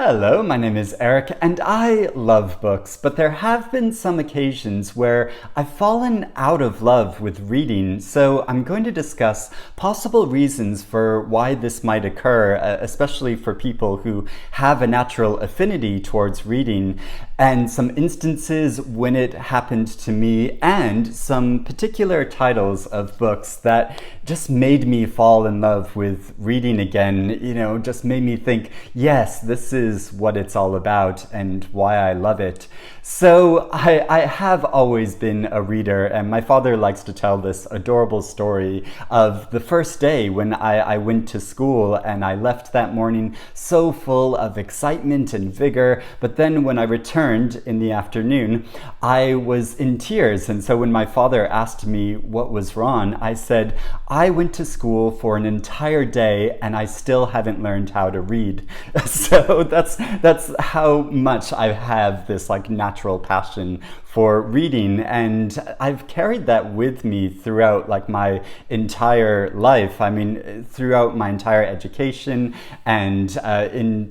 Hello, my name is Eric, and I love books, but there have been some occasions where I've fallen out of love with reading, so I'm going to discuss possible reasons for why this might occur, especially for people who have a natural affinity towards reading, and some instances when it happened to me, and some particular titles of books that just made me fall in love with reading again, just made me think, yes, this is what it's all about and why I love it. So I have always been a reader, and my father likes to tell this adorable story of the first day when I went to school, and I left that morning so full of excitement and vigor, but then when I returned in the afternoon, I was in tears. And so when my father asked me what was wrong, I said, I went to school for an entire day and I still haven't learned how to read. So that's how much I have this natural passion for reading, and I've carried that with me throughout my entire life. I mean, throughout my entire education and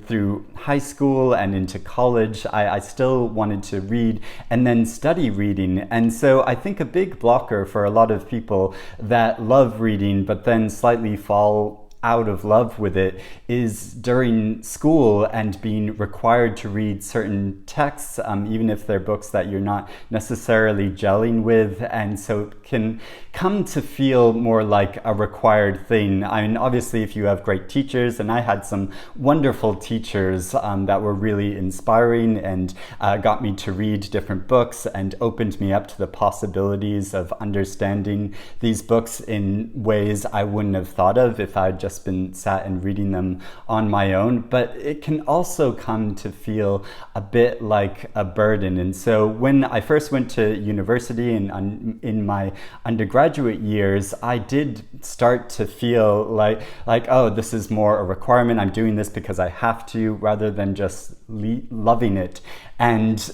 through high school and into college, I still wanted to read and then study reading. And so I think a big blocker for a lot of people that love reading but then slightly fall out of love with it is during school and being required to read certain texts, even if they're books that you're not necessarily gelling with, and so it can come to feel more like a required thing. I mean, obviously, if you have great teachers, and I had some wonderful teachers that were really inspiring and got me to read different books and opened me up to the possibilities of understanding these books in ways I wouldn't have thought of if I'd just been sat and reading them on my own. But it can also come to feel a bit like a burden. And so when I first went to university and in my undergraduate years, I did start to feel like oh, this is more a requirement. I'm doing this because I have to, rather than just loving it. And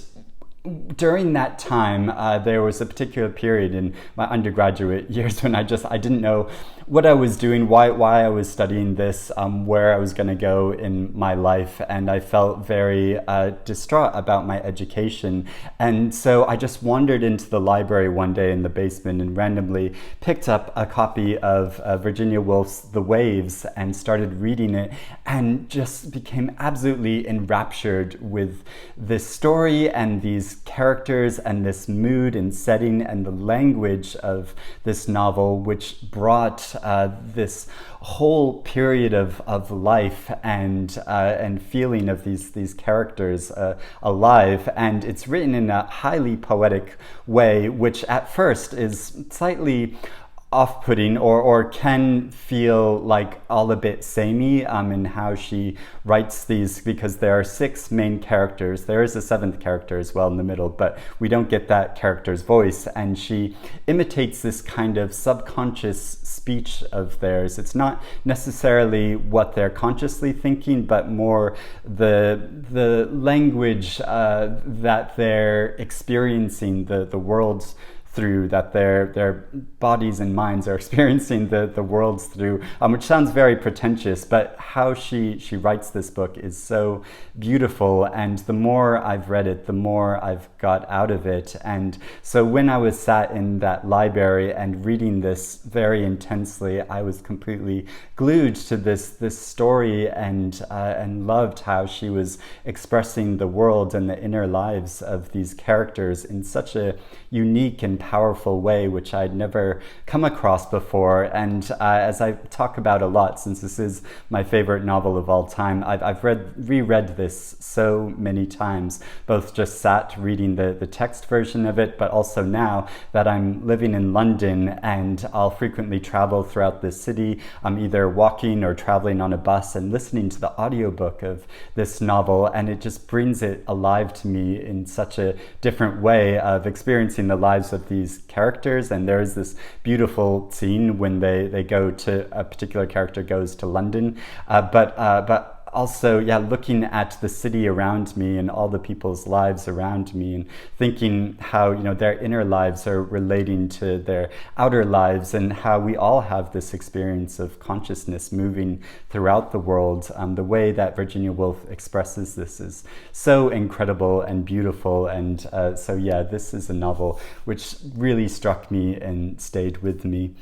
during that time, there was a particular period in my undergraduate years when I didn't know what I was doing, why I was studying this, where I was going to go in my life, and I felt very distraught about my education. And so I just wandered into the library one day in the basement and randomly picked up a copy of Virginia Woolf's The Waves and started reading it, and just became absolutely enraptured with this story and these characters and this mood and setting and the language of this novel, which brought this whole period of life and feeling of these characters alive. And it's written in a highly poetic way, which at first is slightly off-putting or can feel like all a bit samey in how she writes these, because there are 6 main characters. There is a 7th character as well in the middle, but we don't get that character's voice, and she imitates this kind of subconscious speech of theirs. It's not necessarily what they're consciously thinking, but more the language that they're experiencing the world's through, that their bodies and minds are experiencing the worlds through, which sounds very pretentious, but how she writes this book is so beautiful, and the more I've read it, the more I've got out of it. And so when I was sat in that library and reading this very intensely, I was completely glued to this story and loved how she was expressing the world and the inner lives of these characters in such a unique and powerful way, which I'd never come across before. And as I talk about a lot, since this is my favorite novel of all time, I've reread this so many times, both just sat reading the text version of it, but also now that I'm living in London and I'll frequently travel throughout the city, I'm either walking or traveling on a bus and listening to the audiobook of this novel, and it just brings it alive to me in such a different way of experiencing the lives of these characters. And there is this beautiful scene when they go to, a particular character goes to London, but also, yeah, looking at the city around me and all the people's lives around me, and thinking how, their inner lives are relating to their outer lives, and how we all have this experience of consciousness moving throughout the world. The way that Virginia Woolf expresses this is so incredible and beautiful. And so, yeah, this is a novel which really struck me and stayed with me.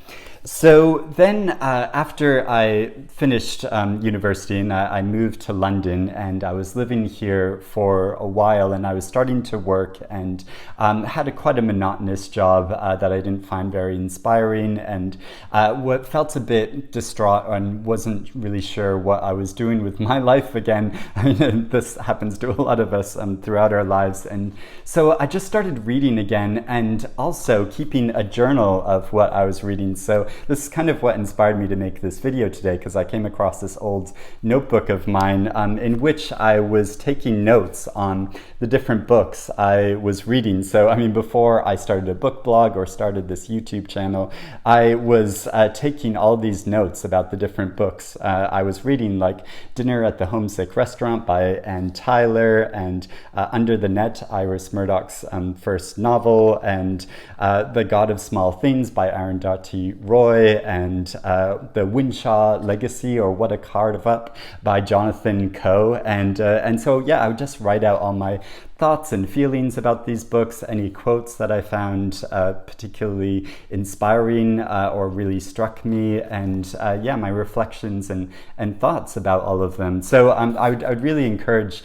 So then after I finished university, and I moved to London, and I was living here for a while, and I was starting to work, and had quite a monotonous job that I didn't find very inspiring, and what felt a bit distraught and wasn't really sure what I was doing with my life again. I mean, this happens to a lot of us throughout our lives. And so I just started reading again, and also keeping a journal of what I was reading. So this is kind of what inspired me to make this video today, because I came across this old notebook of mine in which I was taking notes on the different books I was reading. So, I mean, before I started a book blog or started this YouTube channel, I was taking all these notes about the different books I was reading, like Dinner at the Homesick Restaurant by Anne Tyler, and Under the Net, Iris Murdoch's first novel, and The God of Small Things by Arundhati Roy, and The Winshaw Legacy, or What a Card Up by Jonathan Coe. And so, yeah, I would just write out all my thoughts and feelings about these books, any quotes that I found particularly inspiring or really struck me, and yeah, my reflections and thoughts about all of them. So I would really encourage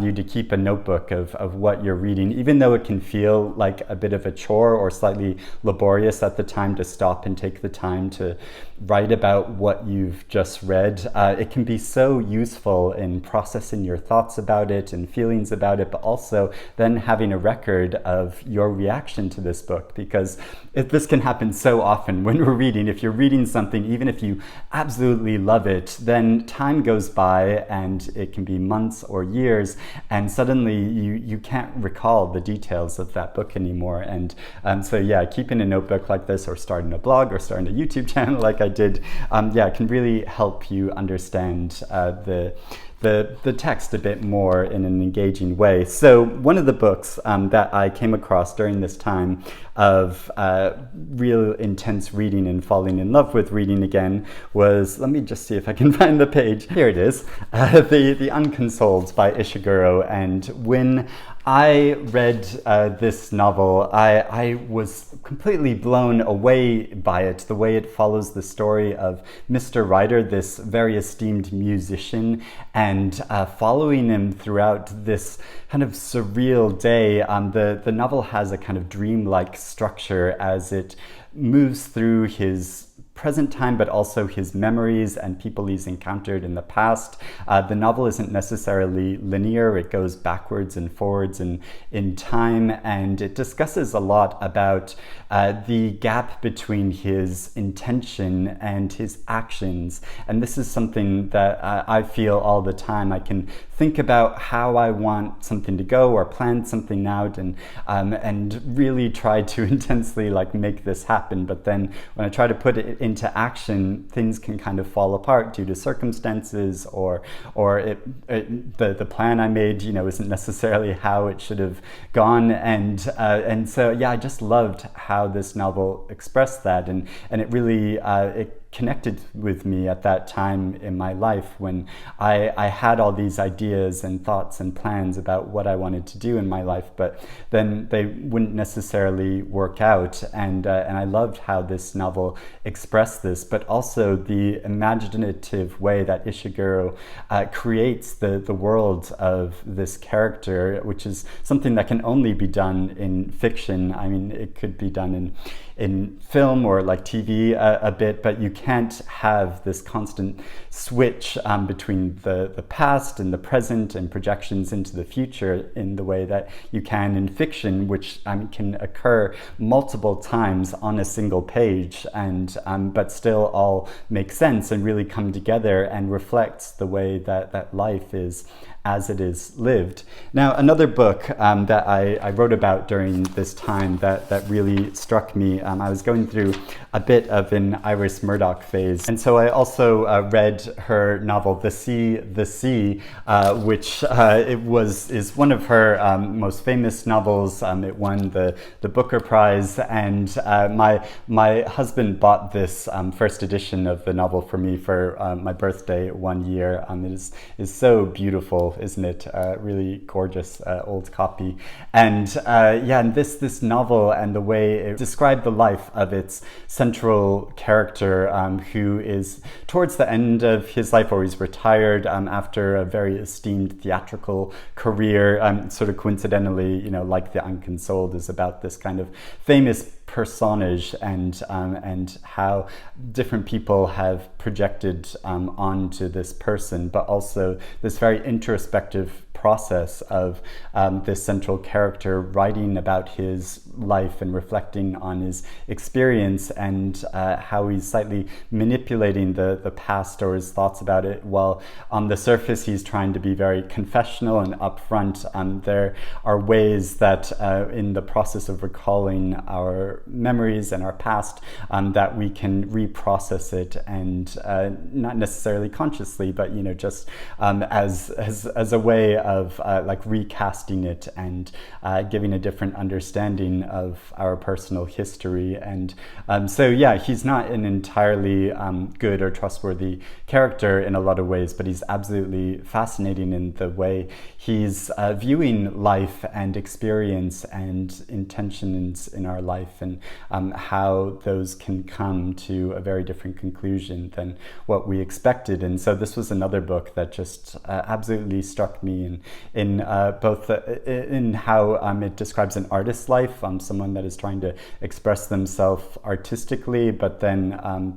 you to keep a notebook of what you're reading, even though it can feel like a bit of a chore or slightly laborious at the time to stop and take the time to write about what you've just read. It can be so useful in processing your thoughts about it and feelings about it, but also then having a record of your reaction to this book, because this can happen so often when we're reading. If you're reading something, even if you absolutely love it, then time goes by, and it can be months or years, and suddenly you can't recall the details of that book anymore. And so, yeah, keeping a notebook like this, or starting a blog, or starting a YouTube channel like I did, yeah, it can really help you understand the text a bit more in an engaging way. So one of the books that I came across during this time of real intense reading and falling in love with reading again was, let me just see if I can find the page. Here it is, the Unconsoled by Ishiguro. And when I read this novel, I was completely blown away by it, the way it follows the story of Mr. Ryder, this very esteemed musician, and following him throughout this kind of surreal day. The novel has a kind of dreamlike structure as it moves through his present time, but also his memories and people he's encountered in the past. The novel isn't necessarily linear. It goes backwards and forwards in time, and it discusses a lot about the gap between his intention and his actions. And this is something that I feel all the time. I can think about how I want something to go, or plan something out, and really try to intensely make this happen. But then when I try to put it into action, things can kind of fall apart due to circumstances, or the plan I made, isn't necessarily how it should have gone. And so, yeah, I just loved how this novel expressed that, and it really it connected with me at that time in my life when I had all these ideas and thoughts and plans about what I wanted to do in my life, but then they wouldn't necessarily work out. And I loved how this novel expressed this, but also the imaginative way that Ishiguro creates the world of this character, which is something that can only be done in fiction. I mean, it could be done in film or TV a bit, but you can't have this constant switch between the past and the present and projections into the future in the way that you can in fiction, which can occur multiple times on a single page, and but still all make sense and really come together and reflects the way that life is as it is lived. Now, another book that I wrote about during this time that really struck me, I was going through a bit of an Iris Murdoch Murdoch phase. And so I also read her novel, The Sea, which is one of her most famous novels. It won the Booker Prize, and my husband bought this first edition of the novel for me for my birthday one year. It is so beautiful, isn't it? Really gorgeous old copy. And and this novel and the way it described the life of its central character, who is towards the end of his life, or he's retired after a very esteemed theatrical career, sort of coincidentally, like the Unconsoled is about this kind of famous personage, and how different people have projected onto this person, but also this very introspective process of this central character writing about his life and reflecting on his experience, and how he's slightly manipulating the past or his thoughts about it, while on the surface he's trying to be very confessional and upfront. There are ways that in the process of recalling our memories and our past, that we can reprocess it, and not necessarily consciously, but just as a way of like recasting it and giving a different understanding of our personal history. And so he's not an entirely good or trustworthy character in a lot of ways, but he's absolutely fascinating in the way he's viewing life and experience and intentions in our life, and how those can come to a very different conclusion than what we expected. And so this was another book that just absolutely struck me in both in how it describes an artist's life, someone that is trying to express themselves artistically, but then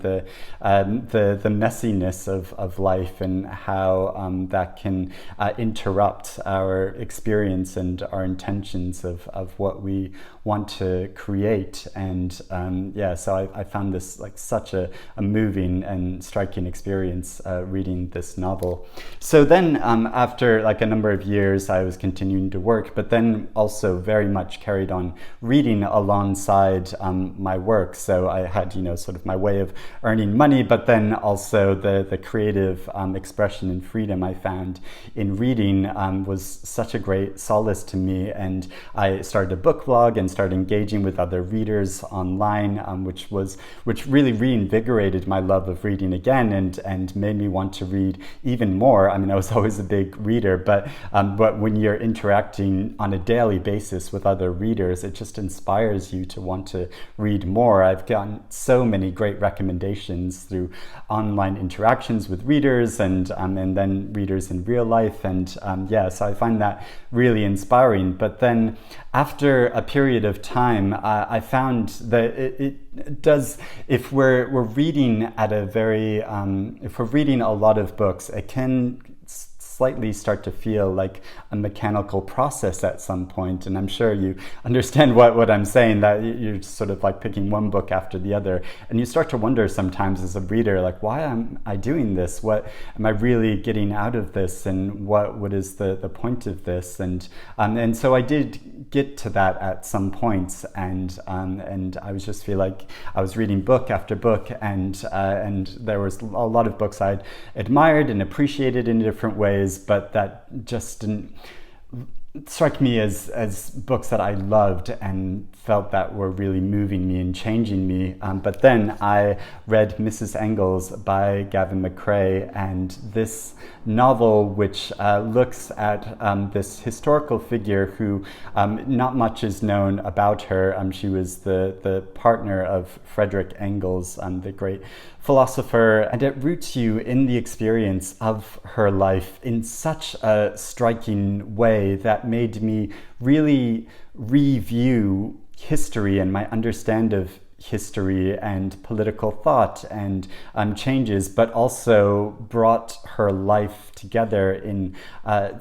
the messiness of life, and how that can interrupt our experience and our intentions of what we want to create. And so I found this like such a moving and striking experience reading this novel. So then after like a number of years, I was continuing to work, but then also very much carried on reading alongside my work. So I had sort of my way of earning money, but then also the creative expression and freedom I found in reading was such a great solace to me. And I started a book blog and started engaging with other readers online, which really reinvigorated my love of reading again, and made me want to read even more. I mean, I was always a big reader, but when you're interacting on a daily basis with other readers, it just inspires you to want to read more. I've gotten so many great recommendations through online interactions with readers, and then readers in real life, and so I find that really inspiring. But then after a period of time, I found that it does, if we're reading at a very if we're reading a lot of books, it can slightly start to feel like a mechanical process at some point. And I'm sure you understand what I'm saying, that you're sort of like picking one book after the other, and you start to wonder sometimes as a reader, like, why am I doing this? What am I really getting out of this? And what is the point of this? And so I did get to that at some points, and I was just feel like I was reading book after book, and there was a lot of books I'd admired and appreciated in different ways, but that just didn't strike me as books that I loved and felt that were really moving me and changing me. But then I read Mrs. Engels by Gavin McCrea, and this novel, which looks at this historical figure who not much is known about her. She was the partner of Frederick Engels, the great philosopher, and it roots you in the experience of her life in such a striking way that made me really review history and my understanding of history and political thought and changes, but also brought her life together in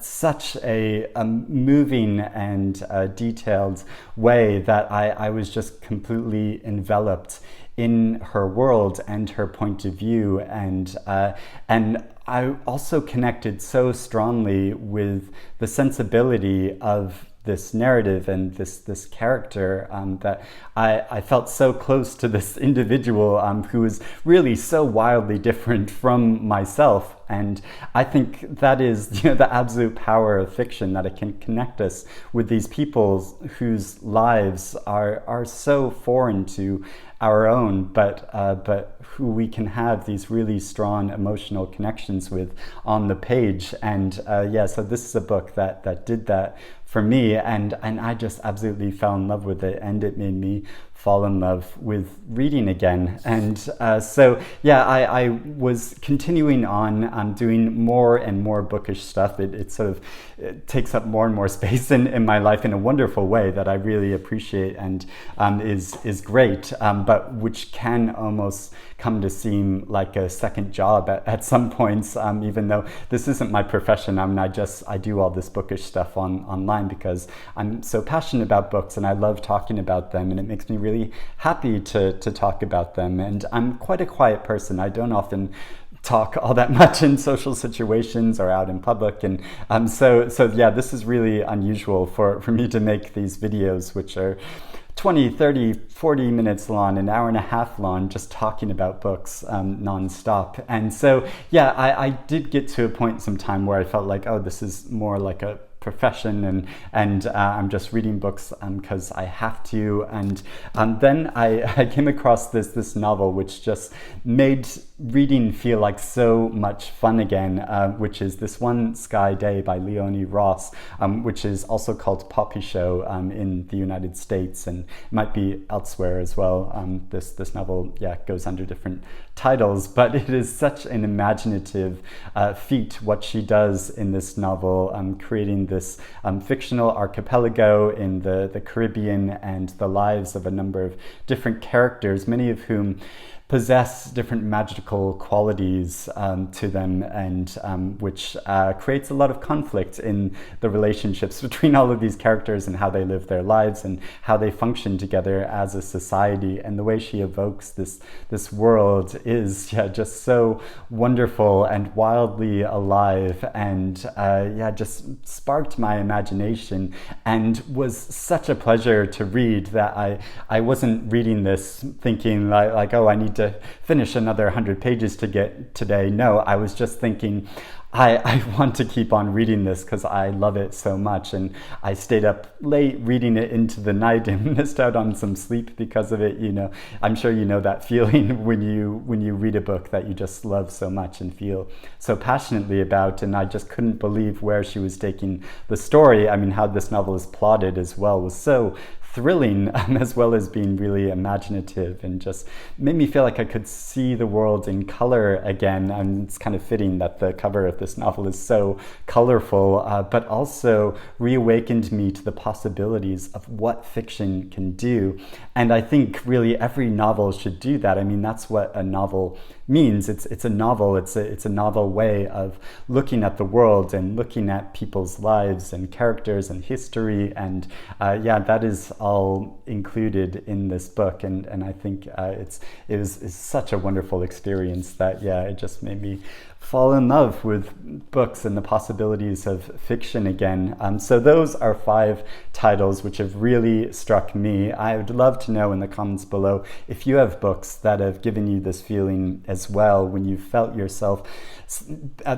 such a moving and detailed way that I was just completely enveloped in her world and her point of view, and I also connected so strongly with the sensibility of this narrative and this character, that I felt so close to this individual who is really so wildly different from myself. And I think that is, the absolute power of fiction, that it can connect us with these people whose lives are so foreign to our own, but who we can have these really strong emotional connections with on the page. And so this is a book that did that for me, and I just absolutely fell in love with it, and it made me fall in love with reading again. And I was continuing on doing more and more bookish stuff. It takes up more and more space in my life in a wonderful way that I really appreciate and is great, but which can almost come to seem like a second job at some points, even though this isn't my profession. I do all this bookish stuff online because I'm so passionate about books and I love talking about them, and it makes me really happy to talk about them. And I'm quite a quiet person. I don't often talk all that much in social situations or out in public, and this is really unusual for me to make these videos, which are 20, 30, 40 minutes long, an hour and a half long, just talking about books nonstop. And so, I did get to a point sometime where I felt like, oh, this is more like a profession, and I'm just reading books because I have to. And then I came across this novel which just made reading feel like so much fun again, which is this One Sky Day by Leone Ross, which is also called Poppy Show in the United States, and might be elsewhere as well. This novel goes under different titles, but it is such an imaginative feat what she does in this novel, creating this fictional archipelago in the Caribbean, and the lives of a number of different characters, many of whom possess different magical qualities to them, and which creates a lot of conflict in the relationships between all of these characters and how they live their lives and how they function together as a society. And the way she evokes this world is just so wonderful and wildly alive, and just sparked my imagination, and was such a pleasure to read that I wasn't reading this thinking like oh, I need to finish another 100 pages to get today. No, I was just thinking, I want to keep on reading this because I love it so much, and I stayed up late reading it into the night and missed out on some sleep because of it. I'm sure you know that feeling when you read a book that you just love so much and feel so passionately about. And I just couldn't believe where she was taking the story. How this novel is plotted as well was so thrilling, as well as being really imaginative, and just made me feel like I could see the world in color again. And it's kind of fitting that the cover of this novel is so colorful, but also reawakened me to the possibilities of what fiction can do. And I think really every novel should do that. That's what a novel means. It's a novel. It's a novel way of looking at the world and looking at people's lives and characters and history, and that is all included in this book. And I think it was such a wonderful experience that it just made me fall in love with books and the possibilities of fiction again. So those are 5 titles which have really struck me. I would love to know in the comments below if you have books that have given you this feeling as well, when you felt yourself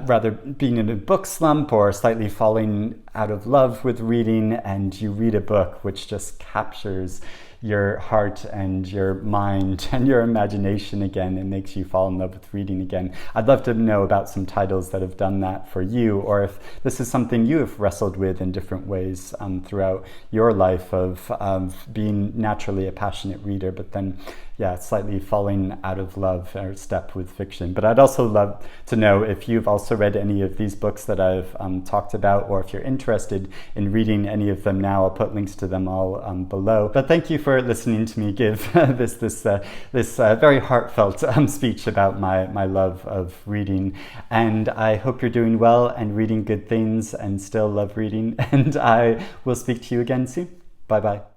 rather being in a book slump or slightly falling out of love with reading, and you read a book which just captures your heart and your mind and your imagination again. It makes you fall in love with reading again. I'd love to know about some titles that have done that for you, or if this is something you have wrestled with in different ways throughout your life of being naturally a passionate reader, but then slightly falling out of love or step with fiction. But I'd also love to know if you've also read any of these books that I've talked about, or if you're interested in reading any of them now. I'll put links to them all below. But thank you for listening to me give this very heartfelt speech about my love of reading. And I hope you're doing well and reading good things and still love reading. And I will speak to you again soon. Bye-bye.